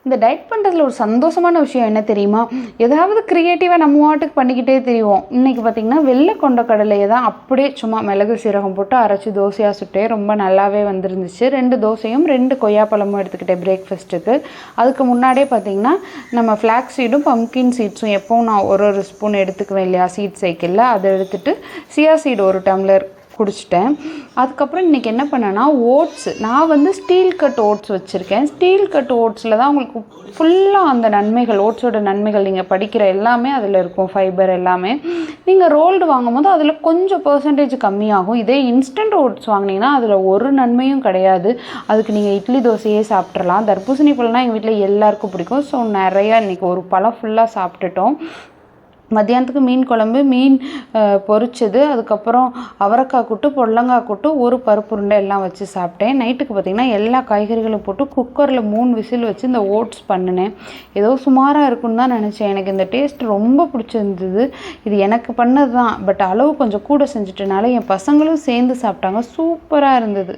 இந்த டயட் பண்ணுறதுல ஒரு சந்தோஷமான விஷயம் என்ன தெரியுமா? ஏதாவது க்ரியேட்டிவாக நம்ம வாட்டுக்கு பண்ணிக்கிட்டே தெரியும். இன்றைக்கி பார்த்திங்கன்னா வெள்ளை கொண்ட கடலையை தான் அப்படியே சும்மா மிளகு சீரகம் போட்டு அரைச்சி தோசையாக சுட்டேன். ரொம்ப நல்லாவே வந்துருந்துச்சு. 2 தோசையும் 2 கொய்யாப்பழமும் எடுத்துக்கிட்டேன் பிரேக்ஃபாஸ்ட்டுக்கு. அதுக்கு முன்னாடியே பார்த்திங்கன்னா நம்ம ஃப்ளாக்ஸ் சீடும் பம்கின் சீட்ஸும் எப்போவும் நான் ஒரு ஸ்பூன் எடுத்துக்குவேன் இல்லையா சீட் சைக்கிளில், அதை எடுத்துகிட்டு சியா சீடு 1 டம்ளர் குடிச்சிட்டேன். அதுக்கப்புறம் இன்றைக்கி என்ன பண்ணேன்னா ஓட்ஸு, நான் வந்து ஸ்டீல் கட் ஓட்ஸ் வச்சுருக்கேன். ஸ்டீல் கட் ஓட்ஸில் தான் உங்களுக்கு ஃபுல்லாக அந்த நன்மைகள், ஓட்ஸோட நன்மைகள் நீங்கள் படிக்கிற எல்லாமே அதில் இருக்கும், ஃபைபர் எல்லாமே. நீங்கள் ரோல்டு வாங்கும்போது அதில் கொஞ்சம் பர்சன்டேஜ் கம்மியாகும். இதே இன்ஸ்டன்ட் ஓட்ஸ் வாங்கினீங்கன்னா அதில் ஒரு நன்மையும் கிடையாது. அதுக்கு நீங்கள் இட்லி தோசையே சாப்பிட்றலாம். தர்பூசணி பழம்னா எங்கள் வீட்டில் எல்லாருக்கும் பிடிக்கும். ஸோ நிறையா இன்றைக்கி ஒரு பழம் ஃபுல்லாக சாப்பிட்டுட்டோம். மத்தியானத்துக்கு மீன் குழம்பு, மீன் பொரிச்சது, அதுக்கப்புறம் அவரைக்காய் கூட்டு, பொடலங்காய் கூட்டு, ஒரு பருப்பு உருண்டை எல்லாம் வச்சு சாப்பிட்டேன். நைட்டுக்கு பார்த்திங்கன்னா எல்லா காய்கறிகளும் போட்டு குக்கரில் 3 விசில் வச்சு இந்த ஓட்ஸ் பண்ணினேன். ஏதோ சுமாராக இருக்குன்னு தான் நினச்சேன். எனக்கு இந்த டேஸ்ட் ரொம்ப பிடிச்சிருந்தது. இது எனக்கு பண்ணது தான், பட் அளவு கொஞ்சம் கூட செஞ்சுட்டனால என் பசங்களும் சேர்ந்து சாப்பிட்டாங்க. சூப்பராக இருந்தது.